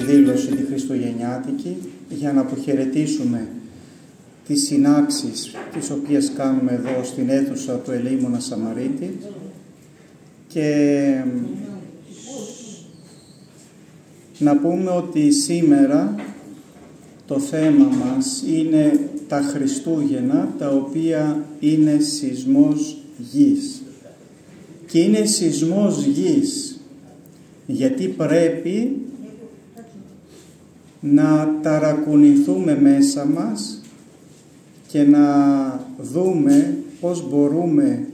εκδήλωση τη χριστουγεννιάτικη για να αποχαιρετήσουμε τις συνάξεις τις οποίες κάνουμε εδώ στην αίθουσα του Ελεήμονα Σαμαρίτη και να πούμε ότι σήμερα το θέμα μας είναι τα Χριστούγεννα, τα οποία είναι σεισμός γης. Και είναι σεισμός γης γιατί πρέπει να ταρακουνηθούμε μέσα μας και να δούμε πώς μπορούμε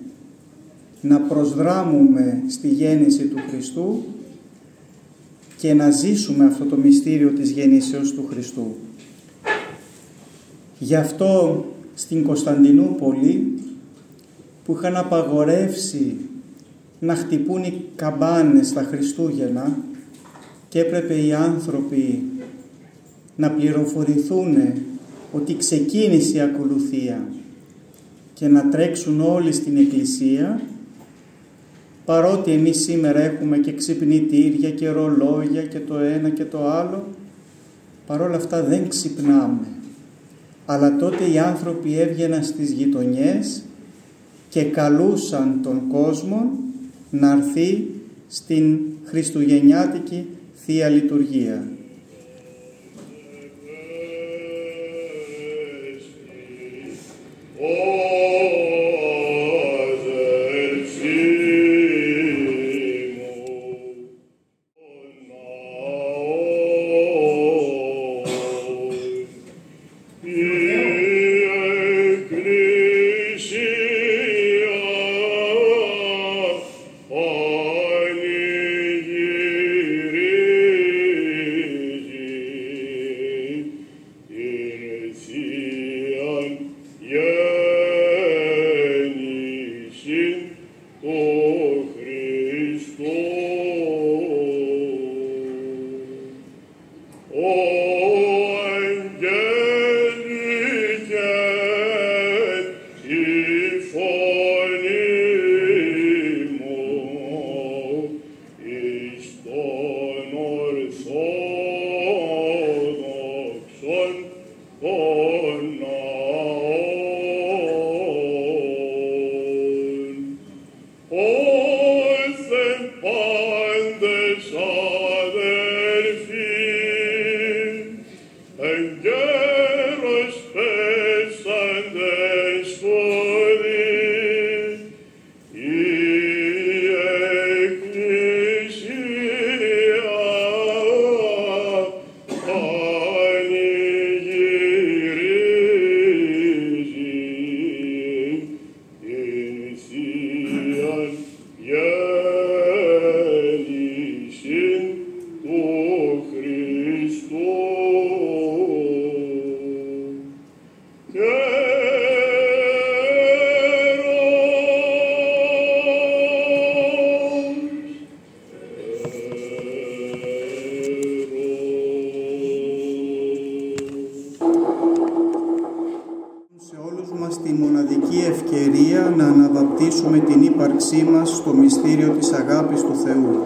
να προσδράμουμε στη γέννηση του Χριστού και να ζήσουμε αυτό το μυστήριο της γεννήσεως του Χριστού. Γι' αυτό στην Κωνσταντινούπολη, που είχαν απαγορεύσει να χτυπούν οι καμπάνες τα Χριστούγεννα και έπρεπε οι άνθρωποι να πληροφορηθούν ότι ξεκίνησε η ακολουθία και να τρέξουν όλοι στην εκκλησία, παρότι εμείς σήμερα έχουμε και ξυπνητήρια και ρολόγια και το ένα και το άλλο, παρόλα αυτά δεν ξυπνάμε. Αλλά τότε οι άνθρωποι έβγαιναν στις γειτονιές και καλούσαν τον κόσμο να έρθει στην χριστουγεννιάτικη Θεία Λειτουργία. Να αναβαπτίσουμε την ύπαρξή μας στο μυστήριο της αγάπης του Θεού,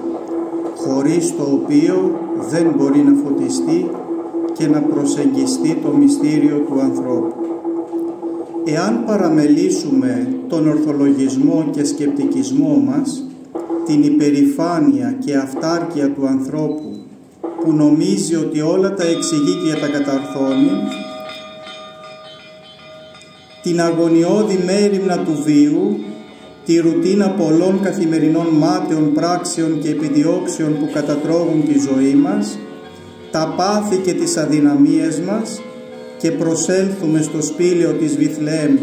χωρίς το οποίο δεν μπορεί να φωτιστεί και να προσεγγιστεί το μυστήριο του ανθρώπου. Εάν παραμελήσουμε τον ορθολογισμό και σκεπτικισμό μας, την υπερηφάνεια και αυτάρκεια του ανθρώπου που νομίζει ότι όλα τα εξηγεί και τα καταρθώνει, την αγωνιώδη μέριμνα του βίου, τη ρουτίνα πολλών καθημερινών μάταιων πράξεων και επιδιώξεων που κατατρώγουν τη ζωή μας, τα πάθη και τις αδυναμίες μας και προσέλθουμε στο σπήλαιο της Βιθλεέμ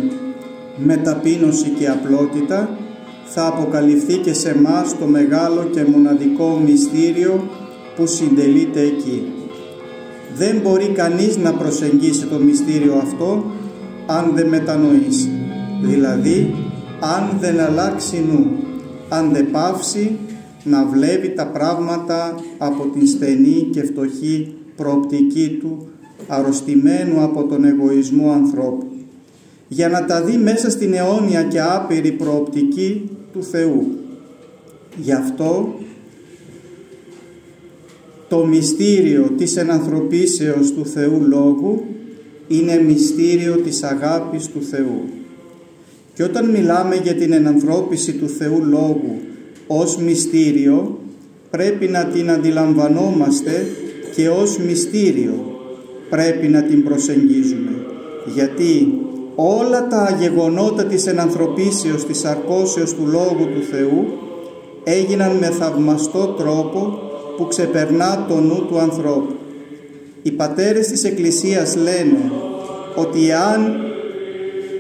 με ταπείνωση και απλότητα, θα αποκαλυφθεί και σε μας το μεγάλο και μοναδικό μυστήριο που συντελείται εκεί. Δεν μπορεί κανείς να προσεγγίσει το μυστήριο αυτό αν δεν μετανοήσει, δηλαδή αν δεν αλλάξει νου, αν δεν πάυσει να βλέπει τα πράγματα από την στενή και φτωχή προοπτική του αρρωστημένου από τον εγωισμό ανθρώπου, για να τα δει μέσα στην αιώνια και άπειρη προοπτική του Θεού. Γι' αυτό το μυστήριο της ενανθρωπίσεως του Θεού Λόγου είναι μυστήριο της αγάπης του Θεού. Και όταν μιλάμε για την ενανθρώπιση του Θεού Λόγου ως μυστήριο, πρέπει να την αντιλαμβανόμαστε και ως μυστήριο πρέπει να την προσεγγίζουμε. Γιατί όλα τα γεγονότα της ενανθρωπίσεως, της αρκώσεως του Λόγου του Θεού έγιναν με θαυμαστό τρόπο που ξεπερνά το νου του ανθρώπου. Οι πατέρες της Εκκλησίας λένε ότι αν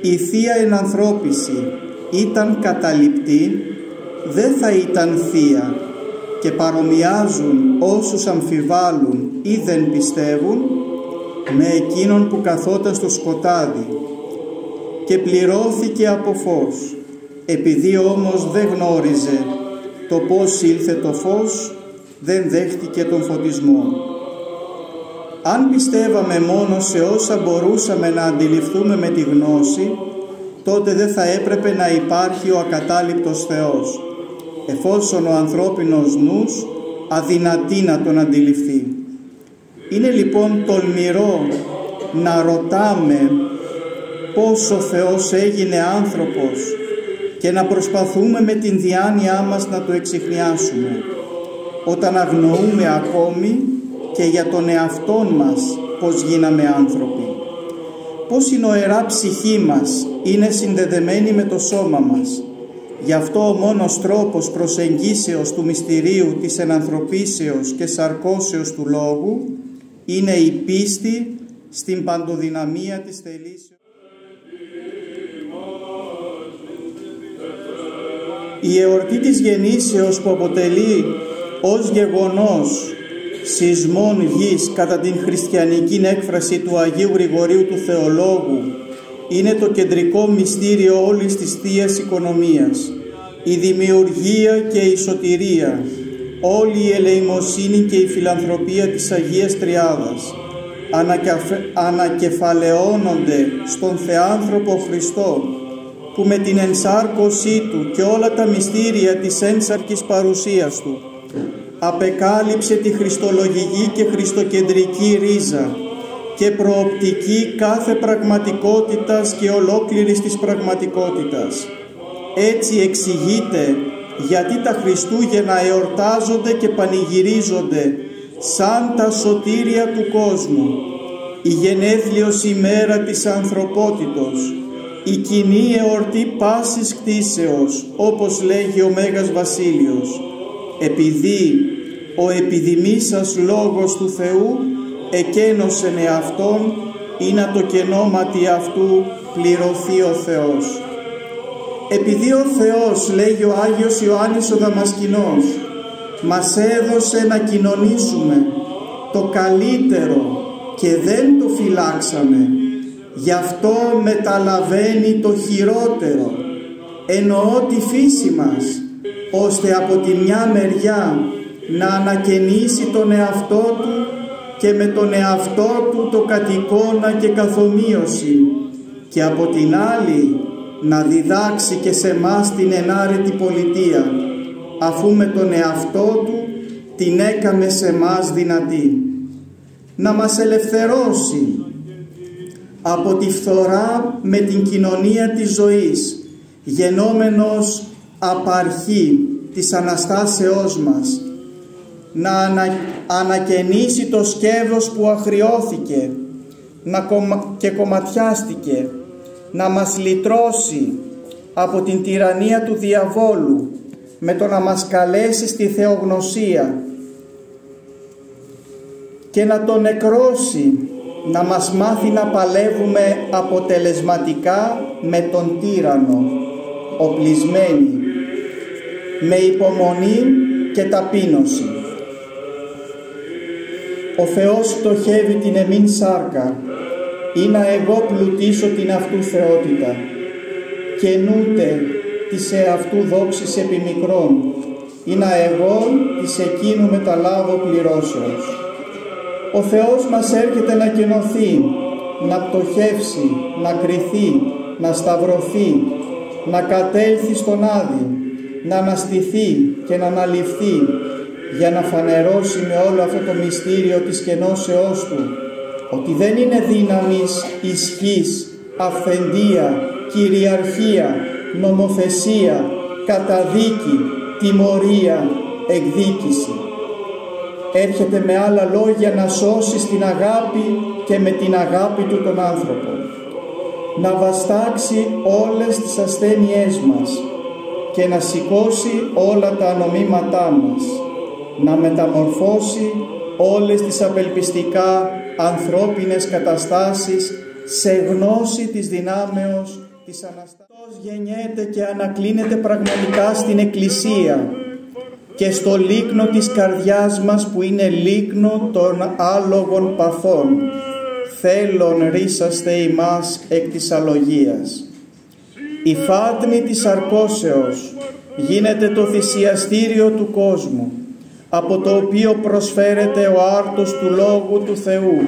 η Θεία Ενανθρώπιση ήταν καταληπτή, δεν θα ήταν Θεία, και παρομοιάζουν όσους αμφιβάλλουν ή δεν πιστεύουν με εκείνον που καθόταν στο σκοτάδι και πληρώθηκε από φως. Επειδή όμως δεν γνώριζε το πώς ήλθε το φως, δεν δέχτηκε τον φωτισμό. Αν πιστεύαμε μόνο σε όσα μπορούσαμε να αντιληφθούμε με τη γνώση, τότε δεν θα έπρεπε να υπάρχει ο ακατάληπτος Θεός, εφόσον ο ανθρώπινος νους αδυνατεί να τον αντιληφθεί. Είναι λοιπόν τολμηρό να ρωτάμε πώς ο Θεός έγινε άνθρωπος και να προσπαθούμε με την διάνοιά μας να το εξιχνιάσουμε, όταν αγνοούμε ακόμη και για τον εαυτόν μας πώς γίναμε άνθρωποι. Πώς η νοερά ψυχή μας είναι συνδεδεμένη με το σώμα μας. Γι' αυτό ο μόνος τρόπος προσεγγίσεως του μυστηρίου της ενανθρωπίσεως και σαρκώσεως του Λόγου είναι η πίστη στην παντοδυναμία της θελήσεως. Η εορτή της γεννήσεως, που αποτελεί ως γεγονός σεισμών γης κατά την χριστιανική έκφραση του Αγίου Γρηγορίου του Θεολόγου, είναι το κεντρικό μυστήριο όλης της Θείας Οικονομίας. Η δημιουργία και η σωτηρία, όλη η ελεημοσύνη και η φιλανθρωπία της Αγίας Τριάδας ανακεφαλαιώνονται στον Θεάνθρωπο Χριστό, που με την ενσάρκωσή Του και όλα τα μυστήρια της ένσαρκης παρουσίας Του απεκάλυψε τη χριστολογική και χριστοκεντρική ρίζα και προοπτική κάθε πραγματικότητας και ολόκληρης της πραγματικότητας. Έτσι εξηγείται γιατί τα Χριστούγεννα εορτάζονται και πανηγυρίζονται σαν τα σωτήρια του κόσμου, η γενέθλιος ημέρα της ανθρωπότητος, η κοινή εορτή πάσης κτήσεως, όπως λέγει ο Μέγας Βασίλειος, επειδή ο επιδημήσας Λόγος του Θεού εκένωσεν εαυτόν, ή να το κενόματι αυτού πληρωθεί ο Θεός. Επειδή ο Θεός, λέγει ο Άγιος Ιωάννης ο Δαμασκηνός, μας έδωσε να κοινωνήσουμε το καλύτερο και δεν το φυλάξαμε, γι' αυτό μεταλαβαίνει το χειρότερο, εννοώ τη φύση μας, ώστε από τη μια μεριά να ανακαινήσει τον εαυτό του και με τον εαυτό του το κατοικώνα και καθομοίωση, και από την άλλη να διδάξει και σε μας την ενάρετη πολιτεία, αφού με τον εαυτό του την έκαμε σε μας δυνατή. Να μας ελευθερώσει από τη φθορά με την κοινωνία της ζωής, γενόμενος απαρχή της Αναστάσεώς μας, να ανακαινήσει το σκεύος που αχριώθηκε και κομματιάστηκε, να μας λυτρώσει από την τυραννία του διαβόλου με το να μας καλέσει στη θεογνωσία και να τον νεκρώσει, να μας μάθει να παλεύουμε αποτελεσματικά με τον τύραννο, οπλισμένοι, με υπομονή και ταπείνωση. Ο Θεός στοχεύει την εμήν σάρκα, ή να εγώ πλουτίσω την αυτού θεότητα, και νούτε της εαυτού δόξης επιμικρών, ή να εγώ της εκείνου μεταλάβω πληρώσεως. Ο Θεός μας έρχεται να κενωθεί, να πτωχεύσει, να κριθεί, να σταυρωθεί, να κατέλθει στον Άδη, να αναστηθεί και να αναλυφθεί, για να φανερώσει με όλο αυτό το μυστήριο της κενώσεώς Του, ότι δεν είναι δύναμης, ισχύς, αυθεντία, κυριαρχία, νομοθεσία, καταδίκη, τιμωρία, εκδίκηση. Έρχεται με άλλα λόγια να σώσει στην αγάπη και με την αγάπη Του τον άνθρωπο. Να βαστάξει όλες τις ασθένειές μας και να σηκώσει όλα τα ανομήματά μας. Να μεταμορφώσει όλες τις απελπιστικά ανθρώπινες καταστάσεις σε γνώση της δυνάμεως της Αναστάσεως. Γεννιέται και ανακλίνεται πραγματικά στην Εκκλησία και στο λίκνο της καρδιάς μας που είναι λίκνο των άλογων παθών. Θέλον ρίσαστε ημάς εκ της αλογίας. Η φάτνη της αρκώσεως γίνεται το θυσιαστήριο του κόσμου, από το οποίο προσφέρεται ο άρτος του Λόγου του Θεού,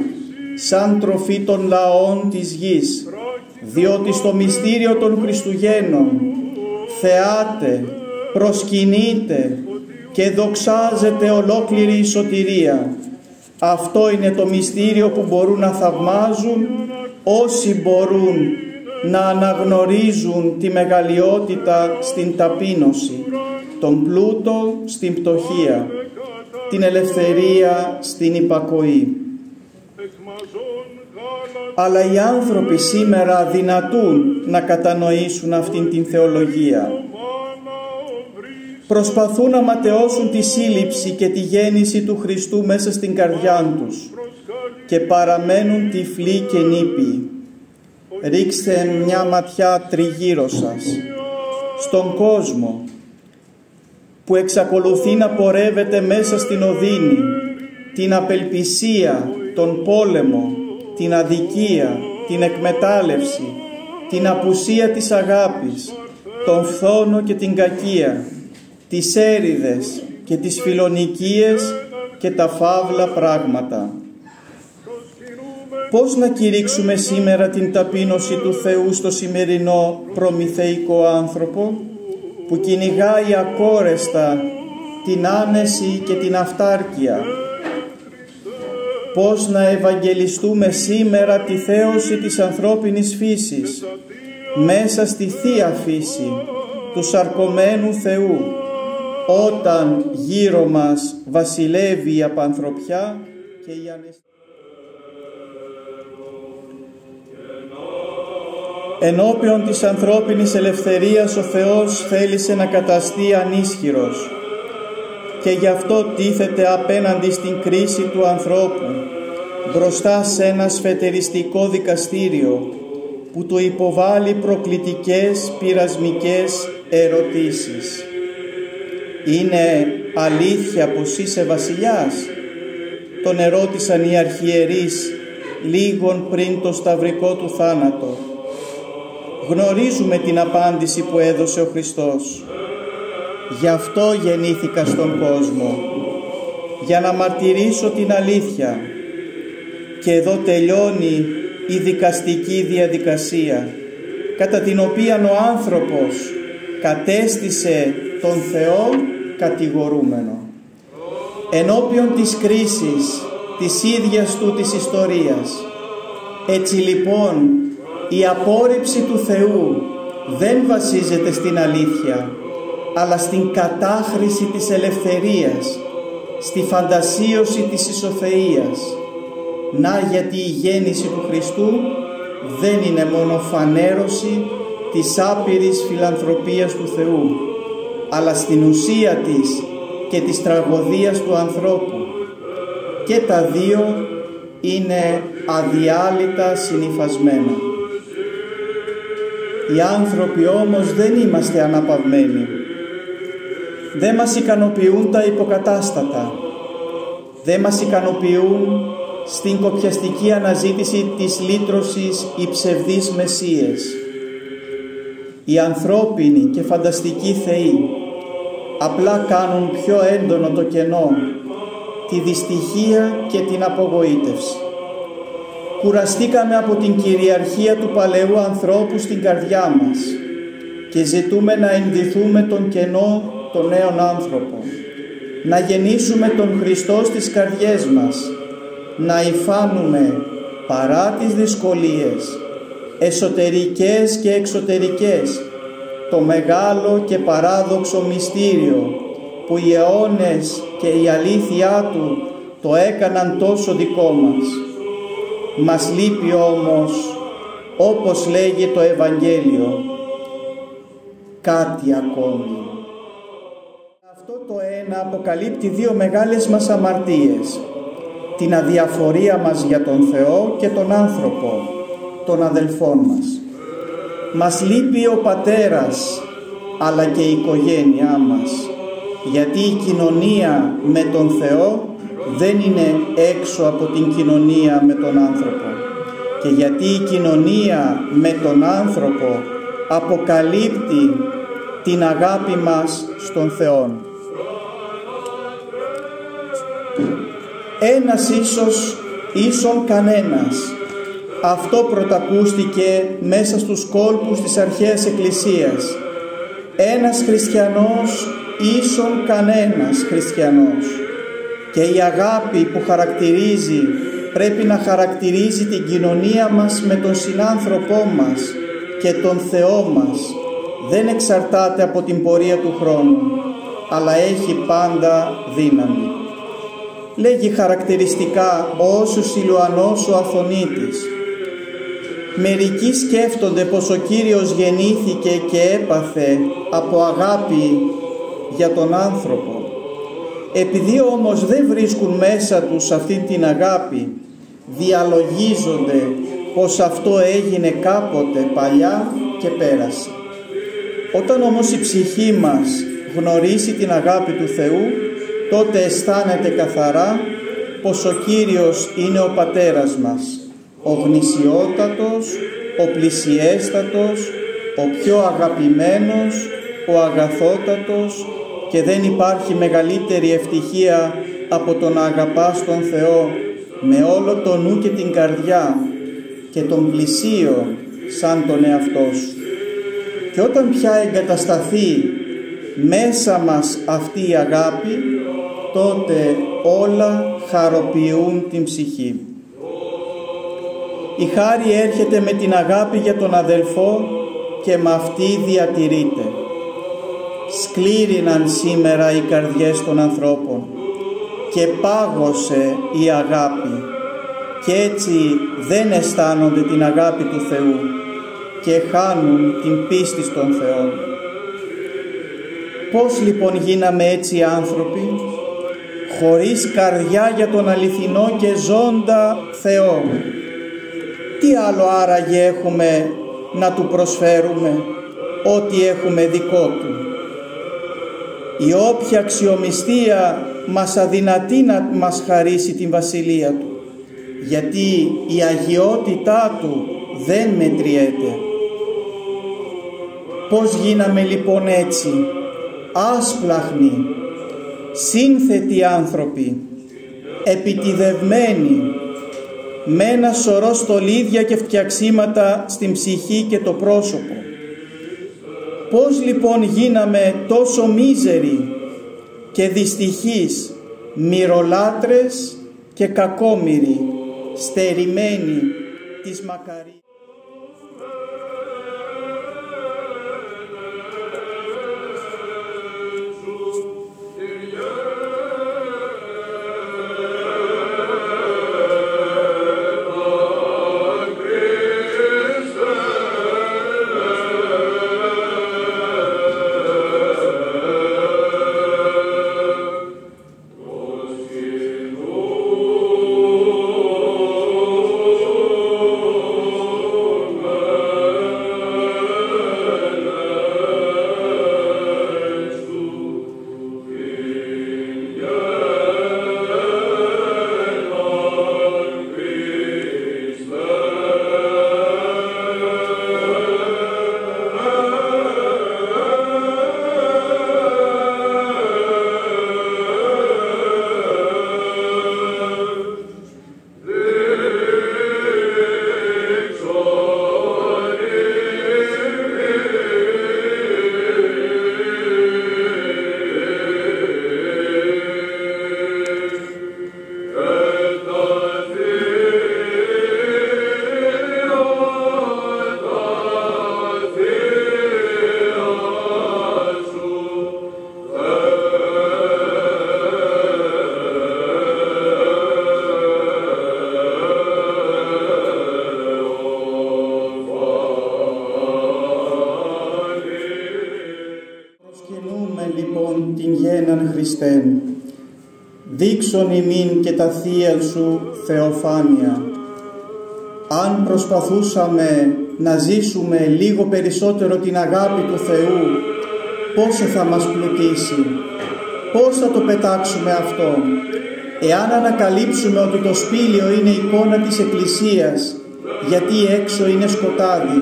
σαν τροφή των λαών της γης, διότι στο μυστήριο των Χριστουγέννων θεάται, προσκυνείται και δοξάζεται ολόκληρη η σωτηρία. Αυτό είναι το μυστήριο που μπορούν να θαυμάζουν όσοι μπορούν να αναγνωρίζουν τη μεγαλειότητα στην ταπείνωση, τον πλούτο στην πτωχία, την ελευθερία στην υπακοή. Αλλά οι άνθρωποι σήμερα αδυνατούν να κατανοήσουν αυτήν την θεολογία. Προσπαθούν να ματαιώσουν τη σύλληψη και τη γέννηση του Χριστού μέσα στην καρδιά τους και παραμένουν τυφλοί και νήπιοι. Ρίξτε μια ματιά τριγύρω σας, στον κόσμο που εξακολουθεί να πορεύεται μέσα στην οδύνη, την απελπισία, τον πόλεμο, την αδικία, την εκμετάλλευση, την απουσία της αγάπης, τον φθόνο και την κακία, τις έρηδες και τις φιλονικίες και τα φαύλα πράγματα. Πώς να κηρύξουμε σήμερα την ταπείνωση του Θεού στο σημερινό προμηθεϊκό άνθρωπο που κυνηγάει ακόρεστα την άνεση και την αυτάρκεια? Πώς να ευαγγελιστούμε σήμερα τη θέωση της ανθρώπινης φύσης μέσα στη Θεία Φύση του σαρκωμένου Θεού, όταν γύρω μας βασιλεύει η απανθρωπιά και η αναισθησία? Ενώπιον της ανθρώπινης ελευθερίας ο Θεός θέλησε να καταστεί ανίσχυρος και γι' αυτό τίθεται απέναντι στην κρίση του ανθρώπου μπροστά σε ένα σφετεριστικό δικαστήριο που του υποβάλλει προκλητικές πειρασμικές ερωτήσεις. «Είναι αλήθεια πως είσαι βασιλιάς?» τον ερώτησαν οι αρχιερείς λίγον πριν το σταυρικό του θάνατο. Γνωρίζουμε την απάντηση που έδωσε ο Χριστός. «Γι' αυτό γεννήθηκα στον κόσμο, για να μαρτυρήσω την αλήθεια». Και εδώ τελειώνει η δικαστική διαδικασία, κατά την οποία ο άνθρωπος κατέστησε τον Θεό κατηγορούμενο. Ενώπιον της κρίσης της ίδιας του της ιστορίας. Έτσι λοιπόν η απόρριψη του Θεού δεν βασίζεται στην αλήθεια, αλλά στην κατάχρηση της ελευθερίας, στη φαντασίωση της ισοθεΐας. Να γιατί η γέννηση του Χριστού δεν είναι μόνο φανέρωση της άπειρης φιλανθρωπίας του Θεού, αλλά στην ουσία της και της τραγωδίας του ανθρώπου. Και τα δύο είναι αδιάλειτα συνυφασμένα. Οι άνθρωποι όμως δεν είμαστε αναπαυμένοι. Δεν μας ικανοποιούν τα υποκατάστατα. Δεν μας ικανοποιούν στην κοπιαστική αναζήτηση της λύτρωσης οι ψευδείς μεσσίες. Οι ανθρώπινοι και φανταστικοί θεοί απλά κάνουν πιο έντονο το κενό, τη δυστυχία και την απογοήτευση. Κουραστήκαμε από την κυριαρχία του παλαιού ανθρώπου στην καρδιά μας και ζητούμε να ενδυθούμε τον κενό των νέων άνθρωπων. να γεννήσουμε τον Χριστό στις καρδιές μας, να υφάνουμε παρά τις δυσκολίες, εσωτερικές και εξωτερικές, το μεγάλο και παράδοξο μυστήριο που οι αιώνες και η αλήθειά του το έκαναν τόσο δικό μας. Μας λείπει όμως, όπως λέγει το Ευαγγέλιο, κάτι ακόμη. Αυτό το ένα αποκαλύπτει δύο μεγάλες μας αμαρτίες: την αδιαφορία μας για τον Θεό και τον άνθρωπο, τον αδελφόν μας. Μας λείπει ο πατέρας, αλλά και η οικογένειά μας, γιατί η κοινωνία με τον Θεό δεν είναι έξω από την κοινωνία με τον άνθρωπο, και γιατί η κοινωνία με τον άνθρωπο αποκαλύπτει την αγάπη μας στον Θεό. Ένας ίσον κανένας. Αυτό πρωτακούστηκε μέσα στους κόλπους της αρχαίας Εκκλησίας. Ένας χριστιανός ίσον κανένας χριστιανός. Και η αγάπη που χαρακτηρίζει πρέπει να χαρακτηρίζει την κοινωνία μας με τον συνάνθρωπό μας και τον Θεό μας. Δεν εξαρτάται από την πορεία του χρόνου, αλλά έχει πάντα δύναμη. Λέγει χαρακτηριστικά ο Σιλουανός ο Αθωνίτης: μερικοί σκέφτονται πως ο Κύριος γεννήθηκε και έπαθε από αγάπη για τον άνθρωπο. Επειδή όμως δεν βρίσκουν μέσα τους αυτήν την αγάπη, διαλογίζονται πως αυτό έγινε κάποτε παλιά και πέρασε. Όταν όμως η ψυχή μας γνωρίσει την αγάπη του Θεού, τότε αισθάνεται καθαρά πως ο Κύριος είναι ο Πατέρας μας, ο γνησιότατος, ο πλησιέστατος, ο πιο αγαπημένος, ο αγαθότατος, και δεν υπάρχει μεγαλύτερη ευτυχία από το να αγαπάς τον Θεό με όλο το νου και την καρδιά και τον πλησίον σαν τον εαυτό σου. Και όταν πια εγκατασταθεί μέσα μας αυτή η αγάπη, τότε όλα χαροποιούν την ψυχή. Η χάρη έρχεται με την αγάπη για τον αδελφό και με αυτή διατηρείται. Σκλήριναν σήμερα οι καρδιές των ανθρώπων και πάγωσε η αγάπη, και έτσι δεν αισθάνονται την αγάπη του Θεού και χάνουν την πίστη στον Θεό. Πώς λοιπόν γίναμε έτσι άνθρωποι, χωρίς καρδιά για τον αληθινό και ζώντα Θεό? Τι άλλο άραγε έχουμε να Του προσφέρουμε, ό,τι έχουμε δικό Του? Η όποια αξιομιστία μας αδυνατεί να μας χαρίσει την βασιλεία Του, γιατί η αγιότητά Του δεν μετριέται. Πώς γίναμε λοιπόν έτσι, άσπλαχνοι, σύνθετοι άνθρωποι, επιτιδευμένοι, με ένα σωρό στολίδια και φτιαξίματα στην ψυχή και το πρόσωπο? Πώς λοιπόν γίναμε τόσο μίζεροι και δυστυχείς, μυρολάτρες και κακόμοιροι, στερημένοι της μακαρίας? καθέναν Χριστέν. Δείξον ημίν και τα θεία σου θεοφάνεια. Αν προσπαθούσαμε να ζήσουμε λίγο περισσότερο την αγάπη του Θεού, πόσο θα μας πλουτίσει, πώς θα το πετάξουμε αυτό. Εάν ανακαλύψουμε ότι το σπήλαιο είναι εικόνα της Εκκλησίας, γιατί έξω είναι σκοτάδι,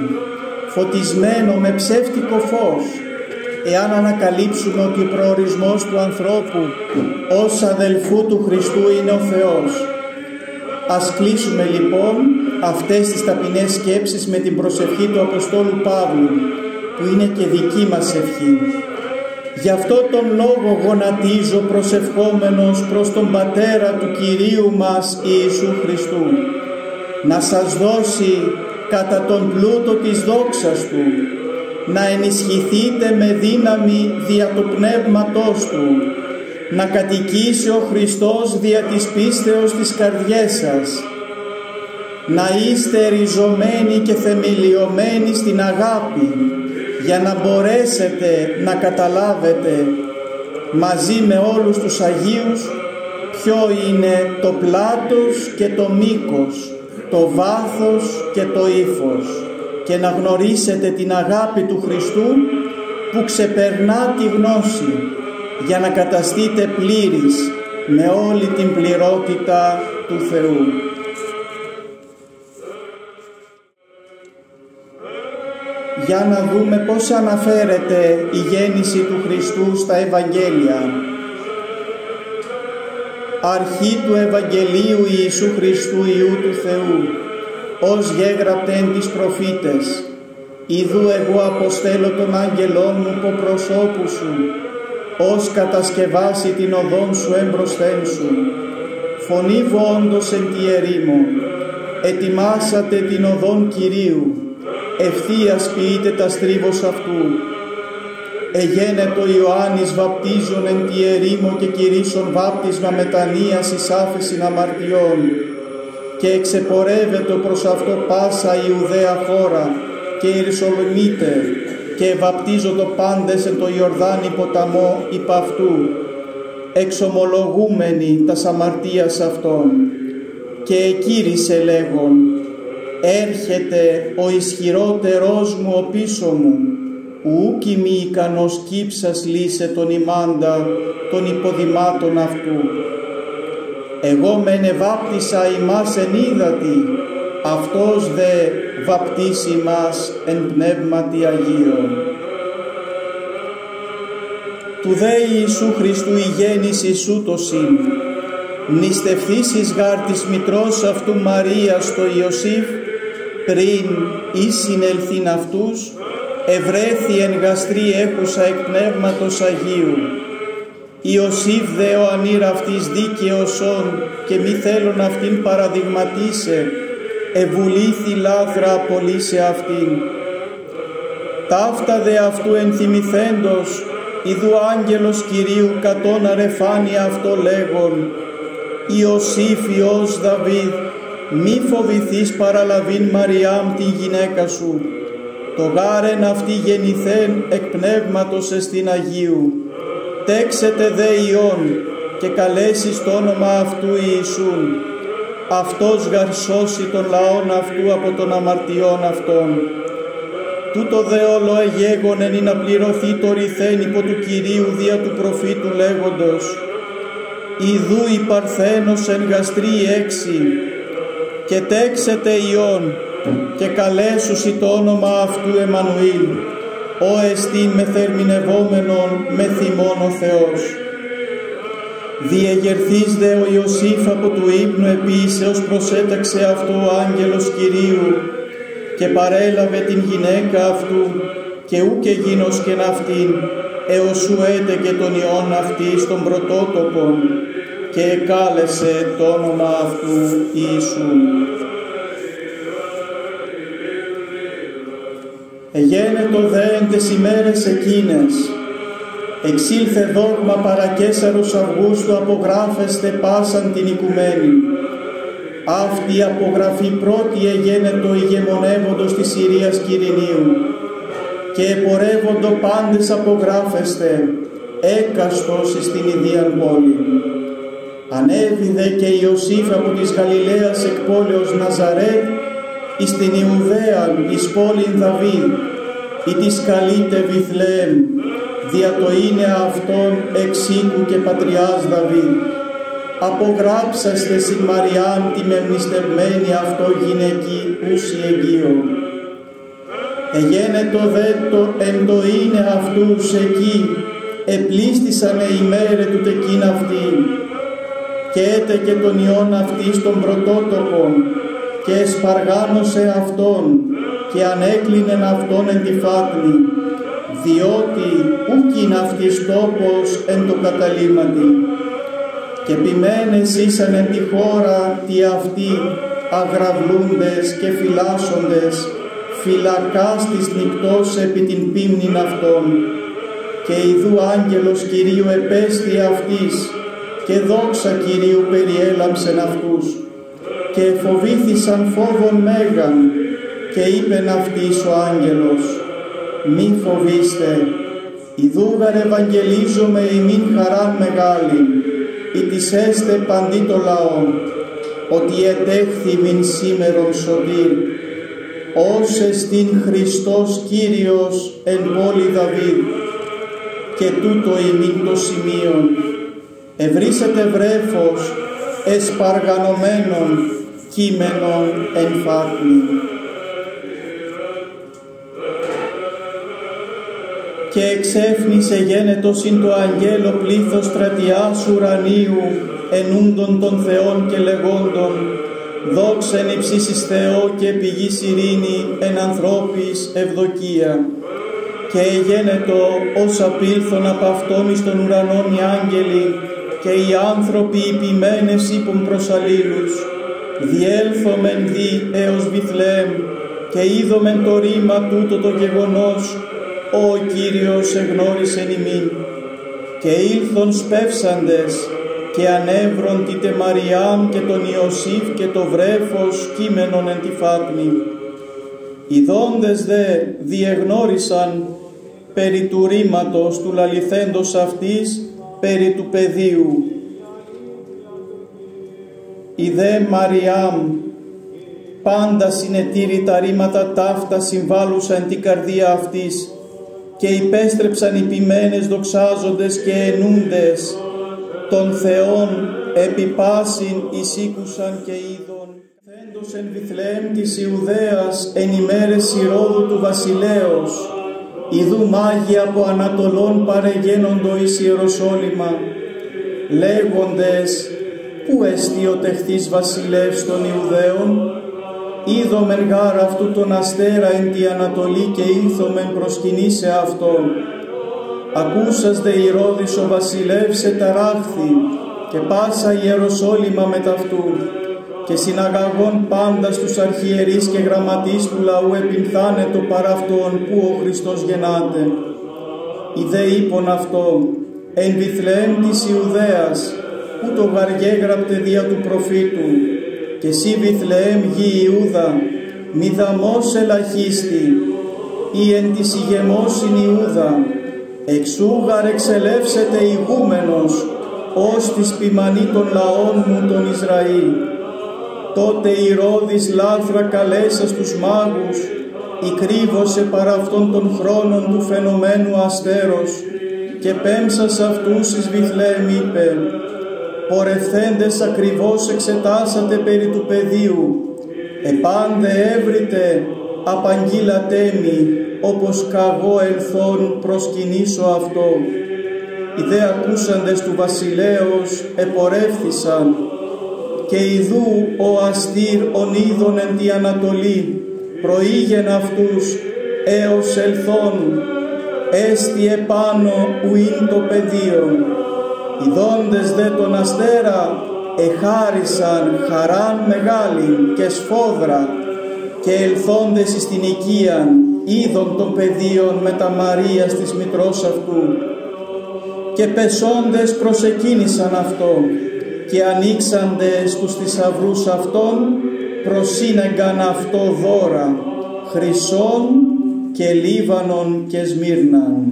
φωτισμένο με ψεύτικο φως, εάν ανακαλύψουμε ότι ο προορισμός του ανθρώπου ως αδελφού του Χριστού είναι ο Θεός. Ας κλείσουμε λοιπόν αυτές τις ταπεινές σκέψεις με την προσευχή του Αποστόλου Παύλου, που είναι και δική μας ευχή. Γι' αυτό τον λόγο γονατίζω προσευχόμενος προς τον Πατέρα του Κυρίου μας Ιησού Χριστού, να σας δώσει κατά τον πλούτο της δόξας Του, να ενισχυθείτε με δύναμη δια του Πνεύματός Του, να κατοικήσει ο Χριστός δια της πίστεως της καρδιές σας, να είστε ριζωμένοι και θεμελιωμένοι στην αγάπη, για να μπορέσετε να καταλάβετε μαζί με όλους τους Αγίους ποιο είναι το πλάτος και το μήκος, το βάθος και το ύφος, και να γνωρίσετε την αγάπη του Χριστού που ξεπερνά τη γνώση, για να καταστείτε πλήρεις με όλη την πληρότητα του Θεού. Για να δούμε πώς αναφέρεται η γέννηση του Χριστού στα Ευαγγέλια. Αρχή του Ευαγγελίου Ιησού Χριστού Υιού του Θεού, ως γέγραπτεν τις προφήτες, ιδού εγώ αποστέλω τον άγγελόν μου προ προσώπου σου, ως κατασκευάσει την οδόν σου εμπροσθέν σου. Φωνή βόντος εν τη ερήμο, ετοιμάσατε την οδόν Κυρίου, ευθείας ποιείτε τα στρίβος αυτού. Εγένετο Ιωάννης βαπτίζων εν τη ερήμο και κηρύσσον βάπτισμα μετανοίας εις άφεσιν αμαρτιών, και εξεπορεύεται προς αυτό πάσα Ιουδαία χώρα και Ιερουσαλημίτε, και βαπτίζοντο πάντες εν το Ιορδάνη ποταμό υπ' αυτού, εξομολογούμενοι τας αμαρτίας αυτών. Και εκήρυσε λέγον, έρχεται ο ισχυρότερός μου ο πίσω μου, ουκ ημί ικανός κύψας λύσε τον ημάντα των υποδημάτων αυτού. Εγώ μεν εβάπτισα ημάς εν ύδατι, αυτός δε βαπτίσει ημάς εν πνεύματι Αγίον. Του δε Ιησού Χριστού η γέννηση σου το συν, νηστευθήσεις γάρ της μητρός αυτού Μαρίας το Ιωσήφ, πριν ή συνελθήν αυτούς, ευρέθη εν γαστρή έχουσα εκ πνεύματος Αγίου. Ιωσήφ δε ο ανήρα αυτής δίκαιος και μη θέλων αυτήν παραδειγματίσε, ευουλήθη λάθρα απολύσε αυτήν. Ταύτα δε αυτού ενθυμηθέντος, ιδού άγγελος Κυρίου κατών αρεφάνει αυτό λέγον, Ιωσήφ Υιός Δαβίδ, μη φοβηθείς παραλαβήν Μαριάμ την γυναίκα σου, το γάρεν αυτή γεννηθέν εκ πνεύματος εστιν Αγίου. Τέξετε δε Υιόν και καλέσεις το όνομα αυτού Ιησούν, αυτός γαρσώσει τον λαόν αυτού από των αμαρτιών αυτών. Τούτο δε όλο εγέγονεν ή να πληρωθεί το ρηθέν υπό του Κυρίου δια του προφήτου λέγοντος, ιδού η Παρθένος εν γαστρή 6, και τέξετε Υιόν και καλέσουσι το όνομα αυτού Εμμανουήλ, ο εστίν μεθερμινευόμενον με θυμών ο Θεός. Διεγερθείς δε ο Ιωσήφ από του ύπνου επίσεως προσέταξε αυτό ο άγγελος Κυρίου και παρέλαβε την γυναίκα αυτού και ούκ εγίνος και ναυτήν έως σου έτε και τον Υιόν αυτή στον πρωτότοπον και εκάλεσε το όνομα αυτού Ιησού. Εγένετο δε εν τες ημέρες εκείνες, εξήλθε δόγμα παρακέσαρος Αυγούστου απογράφεστε πάσαν την οικουμένη. Αυτή η απογραφή πρώτη εγένετο ηγεμονεύοντος της Συρίας Κυρινίου και επορεύοντο πάντες απογράφεστε, έκαστος εις την ιδίαν πόλη. Ανέβηδε και Ιωσήφ από της Γαλιλαίας εκ πόλεως Ναζαρέτ εις την Ιουδαίαν εις πόλην Δαβίδ, ή της καλείται Βιθλεέμ, δια το είναι αυτόν εξ οίκου και πατριάς Δαβίδ. Απογράψαστε συν Μαριάμ τη μεμνηστευμένη αυτό γυναική ούσι εγγύο. Εγένετο δε το εν το είναι αυτούς εκεί, επλήστησανε ημέρε του τεκείν αυτή, και έτε και τον ιόν αυτής των πρωτότοκων, και εσπαργάνωσε αυτόν, και ανέκλεινεν αυτόν εν τη φάτνη, διότι ούκ είναι αυτής τόπος εν το καταλήμματι. Και ποιμένες ήσαν εν τη χώρα τι αυτοί αγραυλούντες και φυλάσσοντες, φυλακάς της νυκτός επί την πίμνην αυτών. Και ιδού άγγελος Κυρίου επέστη αυτής, και δόξα Κυρίου περιέλαμψεν αυτούς. Και φοβήθησαν φόβον μέγαν, και είπεν αυτής ο άγγελος, μη φοβήστε, ιδούγαρ ευαγγελίζομαι ημίν χαράν μεγάλη, ή της έστε παντί το λαό, ότι ετέχθη μην σήμερον σωτήρ, ως εστίν Χριστός Κύριος εν πόλη Δαβίδ, και τούτο ημίν το σημείον, ευρύσετε βρέφος εσπαργανωμένων κείμενων εν φάτνη. Και εξέφνησε γένετο συν το αγγέλο πλήθος στρατιάς ουρανίου ενούντων των Θεών και λεγόντων, δόξεν υψίσις Θεό και πηγής ειρήνη εν ανθρώπης ευδοκία. Και εγένετο ως απήλθον απ' αυτόν εις των ουρανών οι άγγελοι, και οι άνθρωποι υπημένες είπουν προς αλλήλους, διέλθομεν δι έως Βιθλεέμ, και είδομεν το ρήμα τούτο το γεγονός, ο Κύριος εγνώρισεν ημίν. Και ήλθον σπεύσαντες, και ανέβρον τίτε Μαριάμ και τον Ιωσήφ και το βρέφος κείμενον εν τη φάτνη. Οι δόντες δε διεγνώρισαν περί του ρήματος του λαληθέντος αυτής, περί του παιδίου. Η δε Μαριάμ πάντα συνετήρη τα ρήματα ταύτα συμβάλλουσα εν την καρδία αυτής, και υπέστρεψαν οι ποιμένες δοξάζοντες και ενούντες των Θεών επί πάσιν εισήκουσαν και είδων. Θέντος εν Βιθλεέμ της Ιουδαίας εν ημέρες Ηρώδου του βασιλέως, ιδού μάγοι από Ανατολών παρεγένοντο εις Ιεροσόλυμα, λέγοντες, πού εστί ο τεχθής βασιλεύς των Ιουδαίων, είδομεν γάρ αυτού τον αστέρα εν τη Ανατολή και ήλθομεν προσκυνήσε αυτόν. Ακούσας δε Ηρώδης ο βασιλεύς εταράχθη και πάσα Ιεροσόλυμα με ταυτού, και συναγαγών πάντα στους αρχιερείς και γραμματείς του λαού επινθάνε το παρά αυτόν που ο Χριστός γεννάται. Ιδέ είπον αυτό, εν Βιθλεέμ της Ιουδαίας, που το γαργέγραπτε δια του προφήτου, και εσύ Βιθλεέμ γη Ιούδα, μη δαμός ελαχίστη, ή εν της ηγεμόσιν Ιούδα, εξούγαρ εξελεύσεται ηγούμενος, ως της ποιμανή των λαών μου τον Ισραήλ. Τότε Ηρώδης λάθρα καλέσα στους μάγους, ηκρύβωσε παρά αυτών των χρόνων του φαινομένου αστέρος, και πέμψας αυτούς εις Βιθλεέμ είπε, πορευθέντες ακριβώς εξετάσατε περί του παιδίου, επάντε έβριτε απαγγείλατέ μη, όπως καγώ ελθόν προσκυνήσω αυτό. Οι δε ακούσαντες του βασιλέως επορεύθησαν, και ιδού ο αστήρ ον είδων εν τη Ανατολή, προήγεν αυτούς έως ελθόν, έστι επάνω ουίν το πεδίον. Οι δόντες δε τον αστέρα εχάρισαν χαράν μεγάλη και σφόδρα, και ελθόντες εις την οικίαν είδων των παιδίων με τα Μαρίας της μητρός αυτού, και πεσόντες προσεκίνησαν αυτό, και ανοίξαντες τους θησαυρούς αυτών προσύνεγκαν αυτό δώρα, χρυσόν και λίβανον και σμύρναν.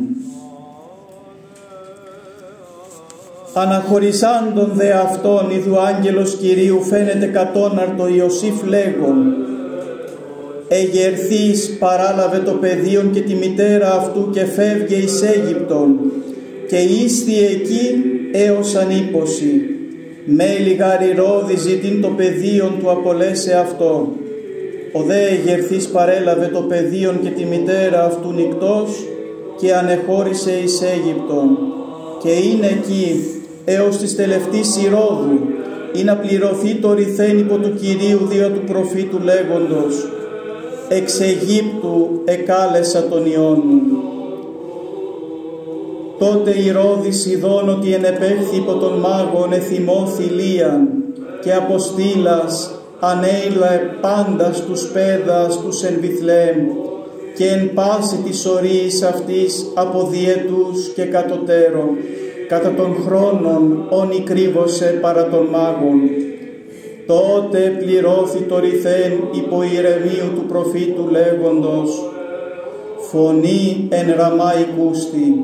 Αναχωρισάντων δε αυτόν ιδου άγγελος Κυρίου φαίνεται κατόναρτο Ιωσήφ λέγον, εγερθείς παράλαβε το παιδίον και τη μητέρα αυτού και φεύγε εις Αίγυπτον και ήσθη εκεί έως ανήποση. Μέλη γαρι ζητήν το παιδίον του απολέσε αυτό. Ο δε εγερθείς παρέλαβε το παιδίον και τη μητέρα αυτού νυκτός και ανεχώρησε εις Αίγυπτον και είναι εκεί έως της τελευτής Ηρώδου ή να πληρωθεί το ρηθέν υπό του Κυρίου δια του προφήτου λέγοντος, εξ Αιγύπτου εκάλεσα τον Υιόν μου. Τότε Ηρώδης ειδών ότι ενεπέχθη υπό τον μάγον εθυμώθη Λίαν και αποστήλας ανέιλα πάντας τους πέδας τους εν Βιθλεέμ και εν πάση της ορίης αυτής από διετούς και κατωτέρω κατά των χρόνων όνοι κρύβωσε παρά τον μάγον. Τότε πληρώθη το ρηθέν υπό ηρεμίου του προφήτου λέγοντος, φωνή εν Ραμά οικούστη,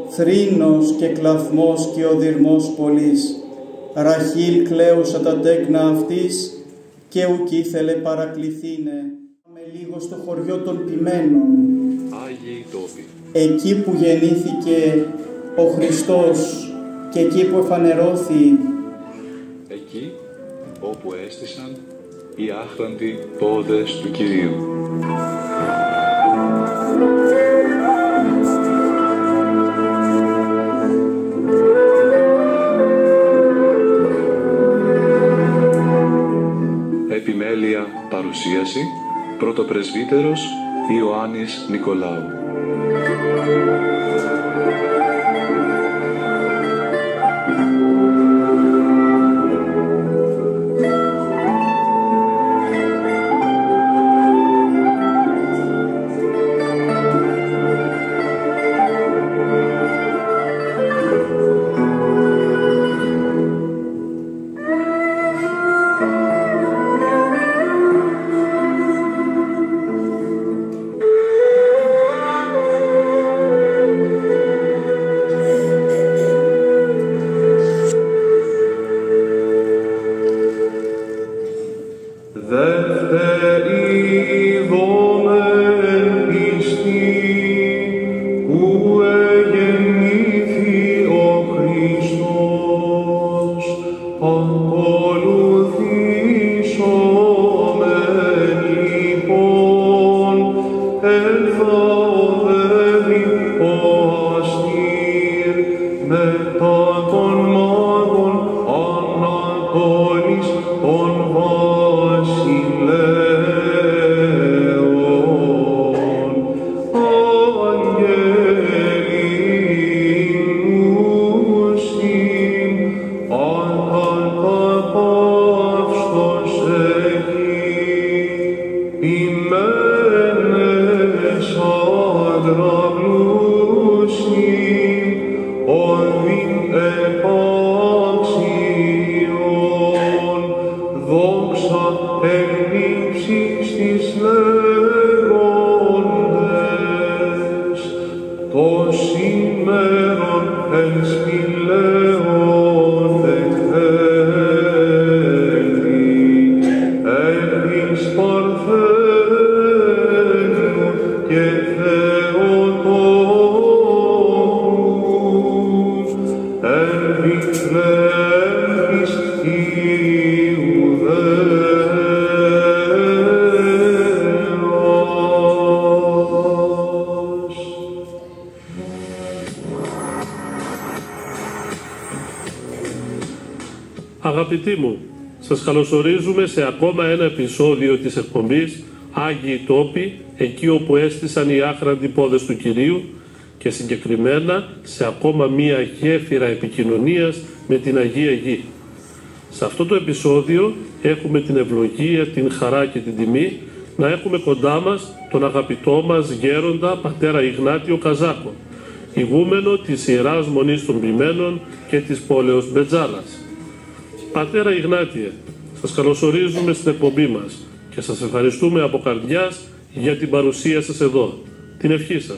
θρήνος και κλαθμός και οδυρμός πολλής. Ραχήλ κλαίουσα τα τέκνα αυτής και ουκ ήθελε παρακληθήνε. Με λίγο στο χωριό των Ποιμένων, Άγιοι τόποι, εκεί που γεννήθηκε ο Χριστός και εκεί που εφανερώθη, εκεί όπου έστησαν οι άχραντοι πόδες του Κυρίου. Επιμέλεια παρουσίαση, πρωτοπρεσβύτερος Ιωάννης Νικολάου. Αγαπητοί μου, σας καλωσορίζουμε σε ακόμα ένα επεισόδιο της εκπομπής Άγιοι Τόποι, εκεί όπου έστησαν οι άχραντοι πόδες του Κυρίου και συγκεκριμένα σε ακόμα μία γέφυρα επικοινωνίας με την Αγία Γη. Σε αυτό το επεισόδιο έχουμε την ευλογία, την χαρά και την τιμή να έχουμε κοντά μας τον αγαπητό μας γέροντα πατέρα Ιγνάτιο Καζάκο, ηγούμενο της Ιεράς Μονής των Ποιμένων και της πόλεως Μπετζάλας. Πατέρα Ιγνάτιε, σας καλωσορίζουμε στην εκπομπή μας και σας ευχαριστούμε από καρδιάς για την παρουσία σας εδώ. Την ευχή σας.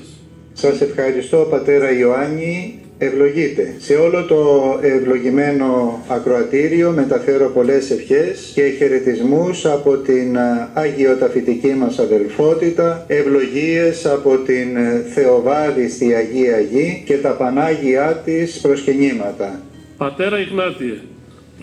Σας ευχαριστώ πατέρα Ιωάννη ευλογείτε. Σε όλο το ευλογημένο ακροατήριο μεταφέρω πολλές ευχές και χαιρετισμούς από την αγιοταφητική μας αδελφότητα, ευλογίες από την Θεοβάδιστη Αγία Γη και τα Πανάγια της προσκυνήματα. Πατέρα Ιγνάτιε,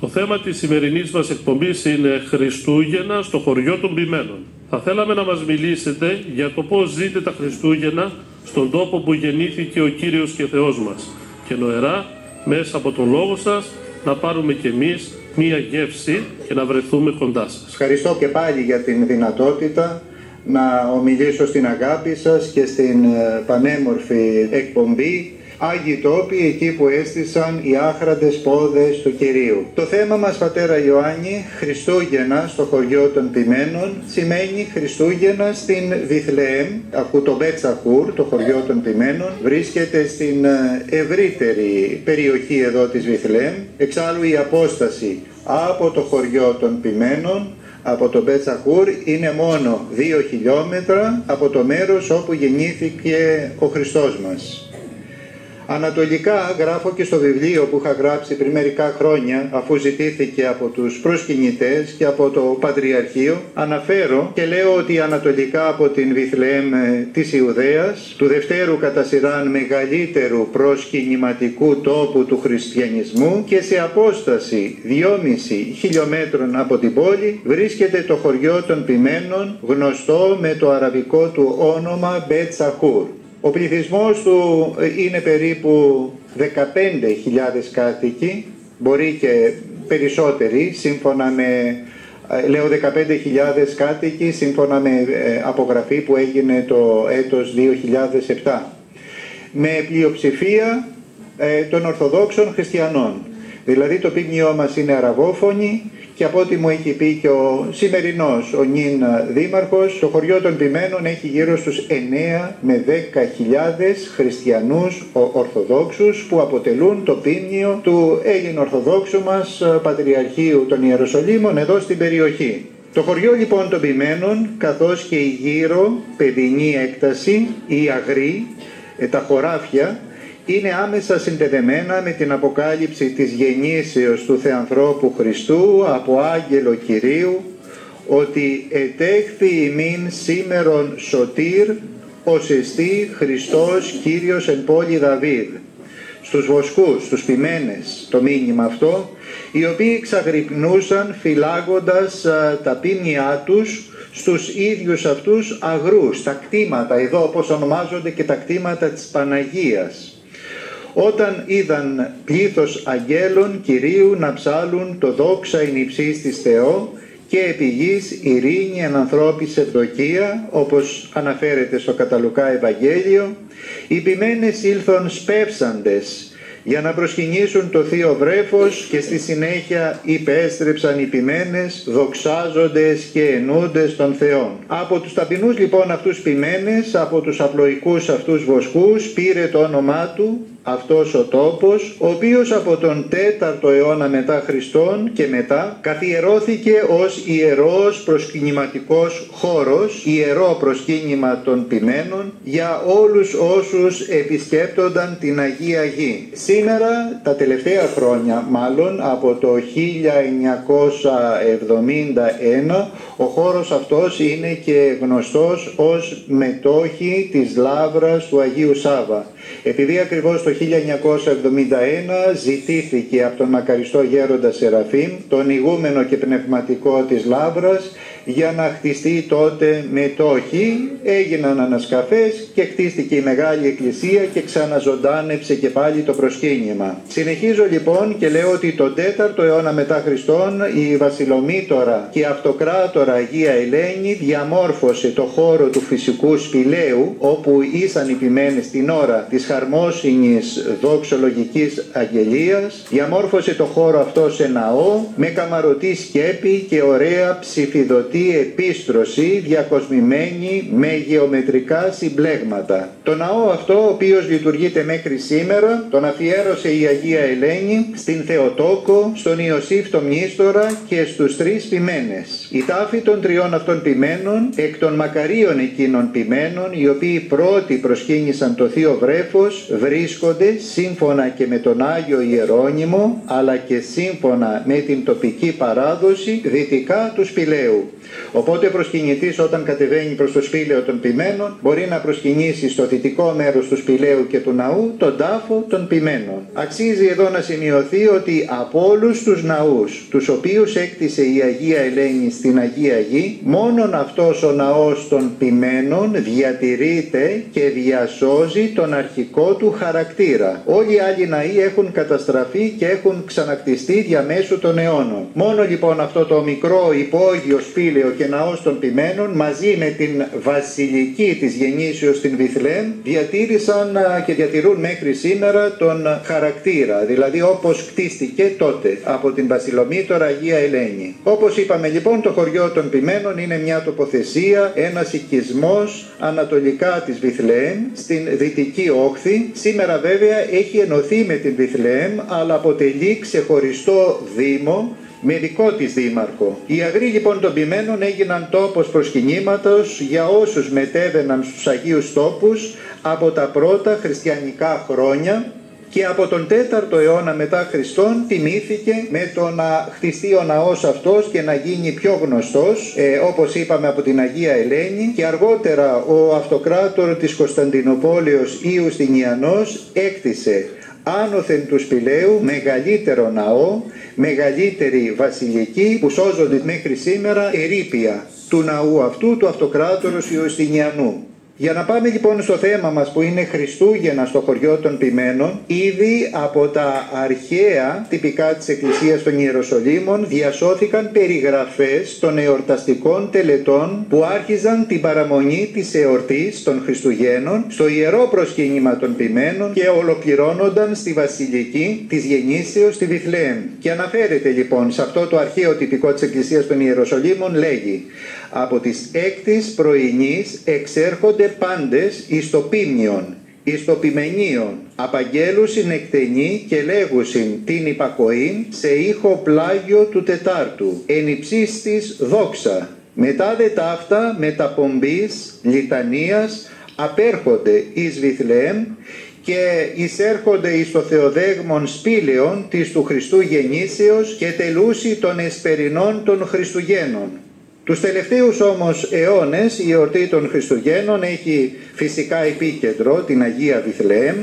το θέμα της σημερινής μας εκπομπής είναι Χριστούγεννα στο χωριό των Ποιμένων. Θα θέλαμε να μας μιλήσετε για το πώς ζείτε τα Χριστούγεννα στον τόπο που γεννήθηκε ο Κύριος και Θεός μας και νοερά μέσα από τον λόγο σας να πάρουμε κι εμείς μία γεύση και να βρεθούμε κοντά σας. Ευχαριστώ και πάλι για την δυνατότητα να ομιλήσω στην αγάπη σας και στην πανέμορφη εκπομπή Άγιοι Τόποι, εκεί που έστησαν οι άχραντες πόδες του Κυρίου. Το θέμα μας, πατέρα Ιωάννη, Χριστούγεννα στο χωριό των Ποιμένων, σημαίνει Χριστούγεννα στην Βιθλεέμ, αφού το Μπέτσαχουρ, το χωριό των Ποιμένων, βρίσκεται στην ευρύτερη περιοχή εδώ της Βιθλεέμ. Εξάλλου η απόσταση από το χωριό των Ποιμένων, από το Μπέτσαχουρ, είναι μόνο 2 χιλιόμετρα από το μέρος όπου γεννήθηκε ο Χριστός μας. Ανατολικά, γράφω και στο βιβλίο που είχα γράψει πριν μερικά χρόνια, αφού ζητήθηκε από τους προσκυνητές και από το Πατριαρχείο, αναφέρω και λέω ότι ανατολικά από την Βιθλεέμ της Ιουδαίας, του δευτέρου κατά σειράν μεγαλύτερου προσκυνηματικού τόπου του χριστιανισμού και σε απόσταση 2,5 χιλιόμετρων από την πόλη, βρίσκεται το χωριό των Ποιμένων, γνωστό με το αραβικό του όνομα Μπέτσαχουρ. Ο πληθυσμός του είναι περίπου 15.000 κάτοικοι, μπορεί και περισσότεροι, σύμφωνα με, λέω 15.000 κάτοικοι, σύμφωνα με απογραφή που έγινε το έτος 2007, με πλειοψηφία των Ορθοδόξων Χριστιανών. Δηλαδή το ποιμνιό μας είναι αραβόφωνοι και από ό,τι μου έχει πει και ο σημερινός, ο νυν δήμαρχος, το χωριό των Ποιμένων έχει γύρω στους 9 με 10.000 χριστιανούς Ορθοδόξους που αποτελούν το ποιμνιο του Έλλην Ορθοδόξου μας Πατριαρχείου των Ιεροσολύμων εδώ στην περιοχή. Το χωριό λοιπόν των Ποιμένων, καθώς και η γύρω παιδινή έκταση, η αγρή, τα χωράφια, είναι άμεσα συνδεδεμένα με την αποκάλυψη της γεννήσεως του Θεανθρώπου Χριστού από άγγελο Κυρίου, ότι ετέχθη ημίν σήμερον σωτήρ ως εστί Χριστός Κύριος εν πόλη Δαβίδ. Στους βοσκούς, στους ποιμένες το μήνυμα αυτό, οι οποίοι εξαγρυπνούσαν φυλάγοντας τα ποίμνιά τους στους ίδιους αυτούς αγρούς, τα κτήματα, εδώ όπως ονομάζονται και τα κτήματα της Παναγίας. Όταν είδαν πλήθος αγγέλων Κυρίου να ψάλουν το δόξα εν υψής της Θεό και επί γης ειρήνη εν ανθρώπης ευδοκία, όπως αναφέρεται στο κατά Λουκά Ευαγγέλιο, οι ποιμένες ήλθον σπεύσαντες για να προσκυνήσουν το Θείο Βρέφος και στη συνέχεια υπέστρεψαν οι ποιμένες δοξάζοντες και ενούντες των Θεών. Από τους ταπεινούς λοιπόν αυτούς ποιμένες, από τους απλοϊκούς αυτούς βοσκούς πήρε το όνομά του αυτός ο τόπος, ο οποίος από τον 4ο αιώνα μετά Χριστόν και μετά καθιερώθηκε ως ιερός προσκυνηματικός χώρος, ιερό προσκύνημα των ποιμένων για όλους όσους επισκέπτονταν την Αγία Γη. Σήμερα, τα τελευταία χρόνια μάλλον, από το 1971, ο χώρος αυτός είναι και γνωστός ως μετόχη της Λαύρας του Αγίου Σάβα. Επειδή ακριβώς το 1971 ζητήθηκε από τον μακαριστό γέροντα Σεραφείμ, τον ηγούμενο και πνευματικό της Λαύρας, για να χτιστεί τότε μετόχη, έγιναν ανασκαφές και χτίστηκε η Μεγάλη Εκκλησία και ξαναζωντάνεψε και πάλι το προσκύνημα. Συνεχίζω λοιπόν και λέω ότι τον 4ο αιώνα μετά Χριστόν η Βασιλομήτωρα και Αυτοκράτορα Αγία Ελένη διαμόρφωσε το χώρο του φυσικού σπηλαίου, όπου ήσαν οι ποιμένες την ώρα της χαρμόσυνης δοξολογικής αγγελίας, διαμόρφωσε το χώρο αυτό σε ναό με καμαρωτή σκέπη και ωραία ψηφιδωτή επίστρωση διακοσμημένη με γεωμετρικά συμπλέγματα. Το ναό αυτό, ο οποίος λειτουργείται μέχρι σήμερα, τον αφιέρωσε αφιέρωσε η Αγία Ελένη στην Θεοτόκο, στον Ιωσήφ τον Μνήστορα και στους 3 ποιμένες. Η τάφη των 3 αυτών ποιμένων, εκ των μακαρίων εκείνων ποιμένων, οι οποίοι πρώτοι προσκύνησαν το Θείο Βρέφος, βρίσκονται σύμφωνα και με τον Άγιο Ιερώνυμο, αλλά και σύμφωνα με την τοπική παράδοση δυτικά του σπηλαίου. Οπότε ο προσκυνητής όταν κατεβαίνει προς το σπήλαιο των ποιμένων μπορεί να προσκυνήσει στο δυτικό μέρος του σπηλαίου και του ναού τον τάφο των ποιμένων. Αξίζει εδώ να σημειωθεί ότι από όλους τους ναούς τους οποίους έκτισε η Αγία Ελένη στην Αγία Γη, μόνον αυτός ο ναός των ποιμένων διατηρείται και διασώζει τον αρχικό του χαρακτήρα. Όλοι οι άλλοι ναοί έχουν καταστραφεί και έχουν ξανακτιστεί διαμέσου των αιώνων. Μόνο λοιπόν αυτό το μικρό υπόγειο σπήλαιο και ναός των ποιμένων μαζί με την βασιλική της γεννήσεως στην Βιθλεέμ διατήρησαν και διατηρούν μέχρι σήμερα τον χαρακτήρα, δηλαδή όπως κτίστηκε τότε από την βασιλομήτωρα Αγία Ελένη. Όπως είπαμε λοιπόν, το χωριό των ποιμένων είναι μια τοποθεσία, ένας οικισμός ανατολικά της Βιθλεέμ στην δυτική όχθη. Σήμερα βέβαια έχει ενωθεί με την Βιθλεέμ, αλλά αποτελεί ξεχωριστό δήμο με δικό της δήμαρχο. Οι αγροί λοιπόν των ποιμένων έγιναν τόπος προσκυνήματος για όσους μετέβαιναν στους Αγίους Τόπους από τα πρώτα χριστιανικά χρόνια, και από τον 4ο αιώνα μετά Χριστόν τιμήθηκε με το να χτιστεί ο ναός αυτός και να γίνει πιο γνωστός, όπως είπαμε, από την Αγία Ελένη, και αργότερα ο αυτοκράτορ της Κωνσταντινούπολεως Ιουστινιανός έκτισε άνωθεν του σπηλαίου μεγαλύτερο ναό, μεγαλύτερη βασιλική, που σώζονται μέχρι σήμερα ερείπια του ναού αυτού του αυτοκράτορος Ιουστινιανού. Για να πάμε λοιπόν στο θέμα μας που είναι Χριστούγεννα στο χωριό των ποιμένων, ήδη από τα αρχαία τυπικά της Εκκλησίας των Ιεροσολύμων διασώθηκαν περιγραφές των εορταστικών τελετών που άρχιζαν την παραμονή της εορτής των Χριστουγέννων στο ιερό προσκύνημα των ποιμένων και ολοκληρώνονταν στη βασιλική της γεννήσεως στη Βιθλεέμ. Και αναφέρεται λοιπόν σε αυτό το αρχαίο τυπικό της Εκκλησίας των Ιεροσολύμων, λέγει: από τις έκτης πρωινής εξέρχονται πάντες εις το πίμνιον, εις το πιμενίον, απαγγέλουσιν εκτενή και λέγουσιν την υπακοήν σε ήχο πλάγιο του Τετάρτου, εν υψής της δόξα. Μετά δε ταύτα μεταπομπής λιτανίας απέρχονται εις Βιθλεέμ και εισέρχονται εις το Θεοδέγμον σπήλαιον της του Χριστού γεννήσεως και τελούσι των εσπερινών των Χριστουγέννων. Τους τελευταίους όμως αιώνες η εορτή των Χριστουγέννων έχει φυσικά επίκεντρο την Αγία Βιθλεέμ,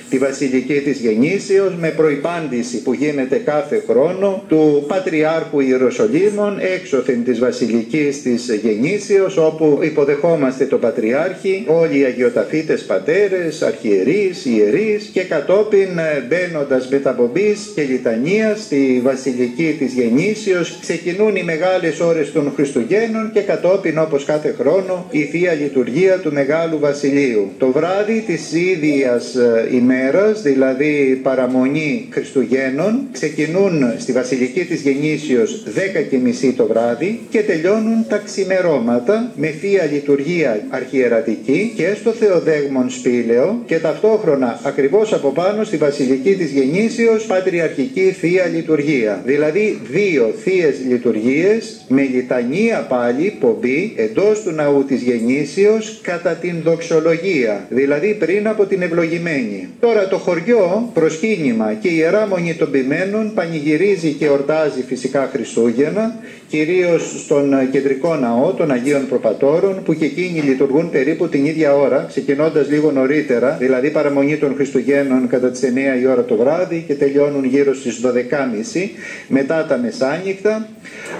τη βασιλική της γεννήσεως, με προϋπάντηση που γίνεται κάθε χρόνο του Πατριάρχου Ιεροσολύμων έξωθεν της βασιλικής της γεννήσεως, όπου υποδεχόμαστε τον Πατριάρχη, όλοι οι αγιοταφήτες πατέρες, αρχιερείς, ιερείς, και κατόπιν μπαίνοντας μεταπομπής και λιτανίας στη βασιλική της γεννήσεως ξεκινούν οι μεγάλες ώρες των Χριστουγέννων και κατόπιν, όπως κάθε χρόνο, η Θεία Λειτουργία του Μεγάλου Βασιλείου. Το βράδυ της ίδιας ημέρας, δηλαδή παραμονή Χριστουγέννων, ξεκινούν στη βασιλική της γεννήσεως 10:30 το βράδυ και τελειώνουν τα ξημερώματα με Θεία Λειτουργία αρχιερατική και στο Θεοδέγμον σπήλαιο, και ταυτόχρονα ακριβώς από πάνω στη βασιλική της γεννήσεως πατριαρχική Θεία Λειτουργία. Δηλαδή 2 θείες λειτουργίες με λιτανία πάλι πομπή εντός του ναού της γεννήσεως κατά την δοξολογία, δηλαδή πριν από την ευλογημένη. Τώρα το χωριό προσκύνημα και η Ιερά Μονή των Ποιμένων πανηγυρίζει και εορτάζει φυσικά Χριστούγεννα, κυρίως στον κεντρικό ναό των Αγίων Προπατώρων, που και εκείνοι λειτουργούν περίπου την ίδια ώρα, ξεκινώντας λίγο νωρίτερα, δηλαδή παραμονή των Χριστουγέννων κατά τις 9 η ώρα το βράδυ και τελειώνουν γύρω στις 12:30 μετά τα μεσάνυχτα.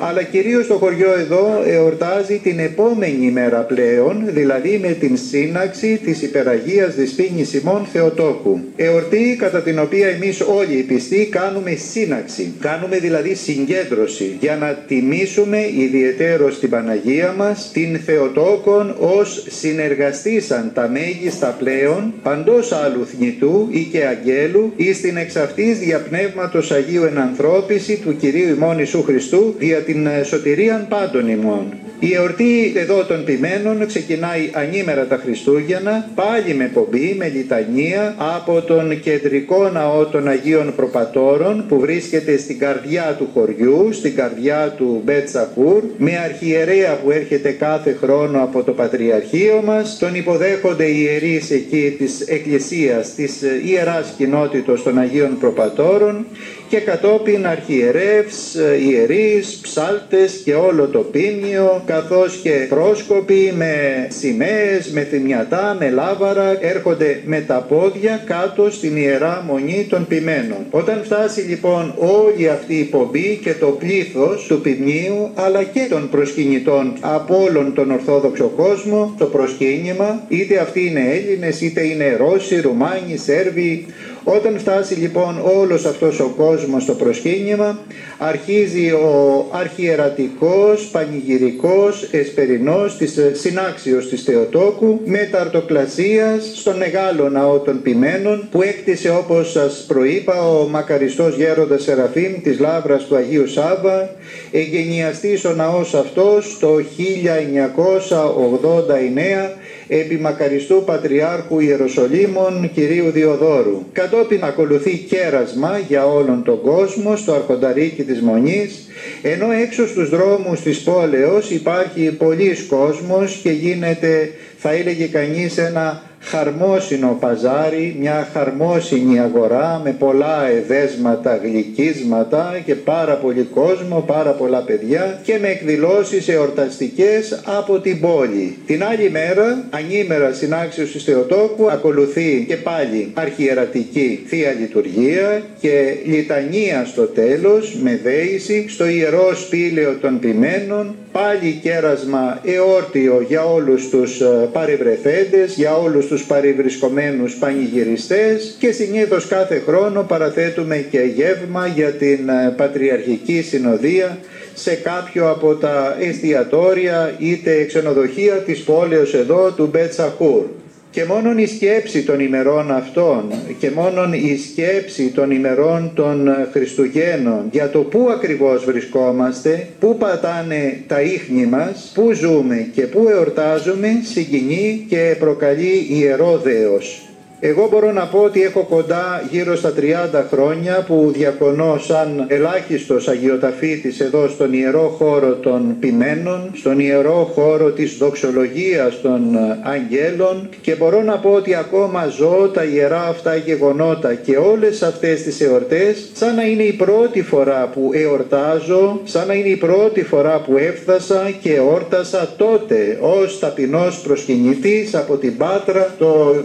Αλλά κυρίως το χωριό εδώ εορτάζει την επόμενη μέρα πλέον, δηλαδή με την σύναξη της Υπεραγίας Δεσποίνης ημών Θεοτόκου. Εορτή κατά την οποία εμείς όλοι οι πιστοί κάνουμε σύναξη, κάνουμε δηλαδή συγκέντρωση για να τιμήσουμε ιδιαιτέρως την Παναγία μας, την Θεοτόκον, ως συνεργαστήσαν τα μέγιστα πλέον παντός άλλου θνητού ή και αγγέλου εις την εξ αυτής διαπνεύματος Αγίου ενανθρώπιση του Κυρίου ημών Ιησού Χριστού δια την σωτηρίαν πάντων ημών. Η εορτή εδώ των ποιμένων ξεκινάει ανήμερα τα Χριστούγεννα, πάλι με πομπή, με λιτανία από τον κεντρικό ναό των Αγίων Προπατώρων που βρίσκεται στην καρδιά του χωριού, στην καρδιά του Μπέτ Σαχούρ, με αρχιερέα που έρχεται κάθε χρόνο από το Πατριαρχείο μας. Τον υποδέχονται οι ιερείς εκεί της Εκκλησίας, της Ιεράς Κοινότητος των Αγίων Προπατώρων και κατόπιν αρχιερεύς, ιερείς, ψάλτες και όλο το πίμνιο, καθώς και πρόσκοποι με σημαίες, με θυμιατά, με λάβαρα έρχονται με τα πόδια κάτω στην Ιερά Μονή των Ποιμένων. Όταν φτάσει λοιπόν όλη αυτή η πομπή και το πλήθος του ποιμνίου αλλά και των προσκυνητών από όλον τον Ορθόδοξο κόσμο, το προσκύνημα, είτε αυτοί είναι Έλληνες είτε είναι Ρώσοι, Ρουμάνοι, Σέρβοι, όταν φτάσει λοιπόν όλος αυτός ο κόσμος στο προσκύνημα, αρχίζει ο αρχιερατικός, πανηγυρικός, εσπερινός της συνάξεως της Θεοτόκου με ταρτοκλασίας στον μεγάλο ναό των Ποιμένων που έκτισε, όπως σας προείπα, ο μακαριστός γέροντας Σεραφείμ της Λαύρας του Αγίου Σάββα, εγγενιαστής ο ναός αυτός το 1989 επί μακαριστού Πατριάρχου Ιεροσολύμων κυρίου Διοδόρου. Κατόπιν ακολουθεί κέρασμα για όλον τον κόσμο στο αρχονταρίκι της Μονής, ενώ έξω στους δρόμους της πόλεως υπάρχει πολλής κόσμος και γίνεται, θα έλεγε κανείς, ένα χαρμόσυνο παζάρι, μια χαρμόσυνη αγορά με πολλά εδέσματα, γλυκίσματα και πάρα πολύ κόσμο, πάρα πολλά παιδιά και με εκδηλώσεις εορταστικές από την πόλη. Την άλλη μέρα, ανήμερα συνάξεως της Θεοτόκου, ακολουθεί και πάλι αρχιερατική Θεία Λειτουργία και λιτανία στο τέλος με δέηση στο Ιερό Σπήλαιο των Ποιμένων, πάλι κέρασμα εόρτιο για όλους τους παρευρεθέντες, για όλους τους παρευρισκομένους πανηγυριστές και συνήθως κάθε χρόνο παραθέτουμε και γεύμα για την Πατριαρχική Συνοδεία σε κάποιο από τα εστιατόρια είτε ξενοδοχεία της πόλεως εδώ του Μπέτ Σαχούρ. Και μόνον η σκέψη των ημερών αυτών και μόνον η σκέψη των ημερών των Χριστουγέννων για το πού ακριβώς βρισκόμαστε, πού πατάνε τα ίχνη μας, πού ζούμε και πού εορτάζουμε, συγκινεί και προκαλεί ιερό δέος. Εγώ μπορώ να πω ότι έχω κοντά γύρω στα 30 χρόνια που διακονώ σαν ελάχιστος αγιοταφήτης εδώ στον ιερό χώρο των Ποιμένων, στον ιερό χώρο της δοξολογίας των αγγέλων και μπορώ να πω ότι ακόμα ζω τα ιερά αυτά γεγονότα και όλες αυτές τις εορτές σαν να είναι η πρώτη φορά που εορτάζω, σαν να είναι η πρώτη φορά που έφτασα και εόρτασα τότε ως ταπεινός προσκυνητής από την Πάτρα το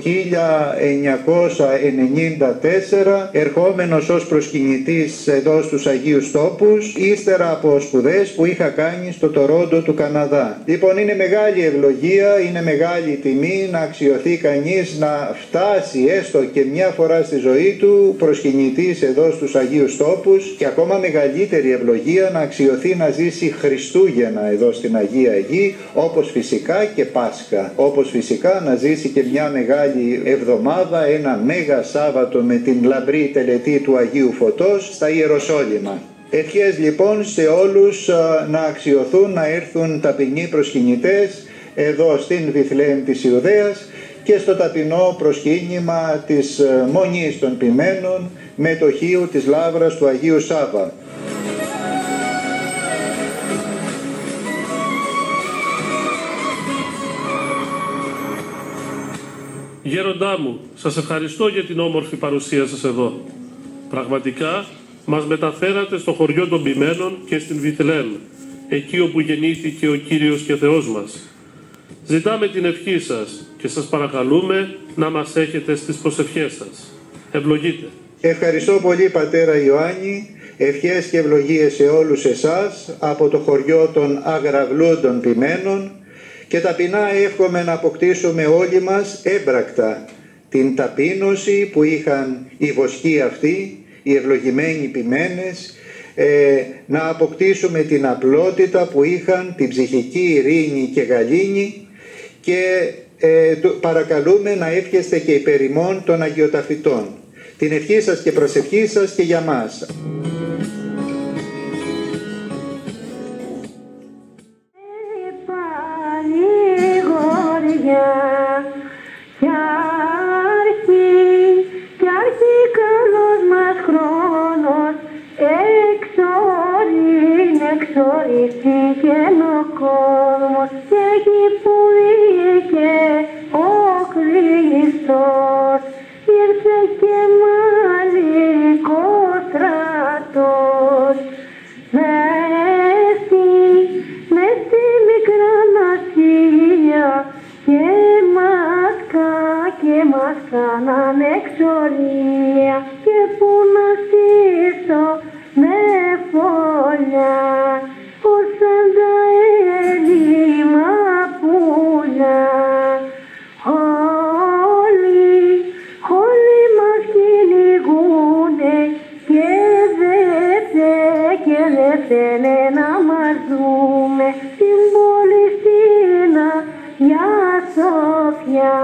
1994, ερχόμενος ως προσκυνητής εδώ στους Αγίους Τόπους, ύστερα από σπουδές που είχα κάνει στο Τορόντο του Καναδά. Λοιπόν, είναι μεγάλη ευλογία, είναι μεγάλη τιμή να αξιωθεί κανείς να φτάσει έστω και μια φορά στη ζωή του προσκυνητής εδώ στους Αγίους Τόπους και ακόμα μεγαλύτερη ευλογία να αξιωθεί να ζήσει Χριστούγεννα εδώ στην Αγία Γη, όπως φυσικά και Πάσχα, όπως φυσικά να ζήσει και μια μεγάλη εβδομάδα, ένα Μέγα Σάββατο με την λαμπρή τελετή του Αγίου Φωτός στα Ιεροσόλυμα. Ευχές λοιπόν σε όλους να αξιωθούν να έρθουν ταπεινοί προσκυνητές εδώ στην Βιθλεέμ της Ιουδαίας και στο ταπεινό προσκύνημα της Μονής των Ποιμένων με το χείου της Λαύρας του Αγίου Σάββα. Γέροντά μου, σας ευχαριστώ για την όμορφη παρουσία σας εδώ. Πραγματικά μας μεταφέρατε στο χωριό των Ποιμένων και στην Βιθλεέμ, εκεί όπου γεννήθηκε ο Κύριος και Θεός μας. Ζητάμε την ευχή σας και σας παρακαλούμε να μας έχετε στις προσευχές σας. Ευλογείτε. Ευχαριστώ πολύ Πατέρα Ιωάννη, ευχές και ευλογίες σε όλους εσάς από το χωριό των Αγραυλών των Ποιμένων και ταπεινά εύχομαι να αποκτήσουμε όλοι μας έμπρακτα την ταπείνωση που είχαν οι βοσκοί αυτοί, οι ευλογημένοι Ποιμένες, να αποκτήσουμε την απλότητα που είχαν, την ψυχική ειρήνη και γαλήνη και παρακαλούμε να εύχεστε και υπέρ ημών των Αγιοταφητών. Την ευχή σας και προσευχή σας και για μας. Κι άρχι ανεξορία και που να στήσω με φωλιά ως σαν τα έλλειμμα πουλιά. Όλοι μας κυνηγούνε και δεν θένε να μας δούμε στην πόλη στην Αγιά Σοφιά.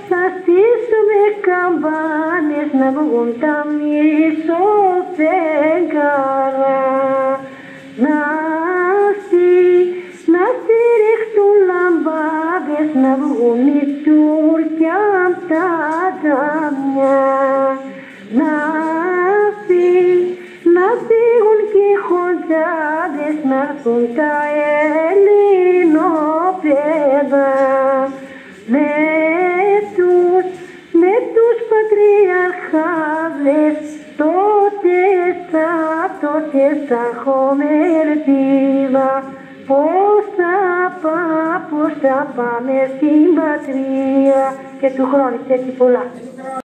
Θα στήσουμε καμπάνες να βγουν τα μισοφέγγαρα, να στηριχτούν λαμπάδες, να βγουν οι Τούρκοι απ' τα τζαμιά, να φύγουν και οι χοντζάδες, να έρθουν τα ελληνόπαιδα με τους πατριαρχάδες. Τότε θα έχουμε ελπίδα πώς θα πάμε στην πατρίδα. Και του χρόνου και έτσι πολλά.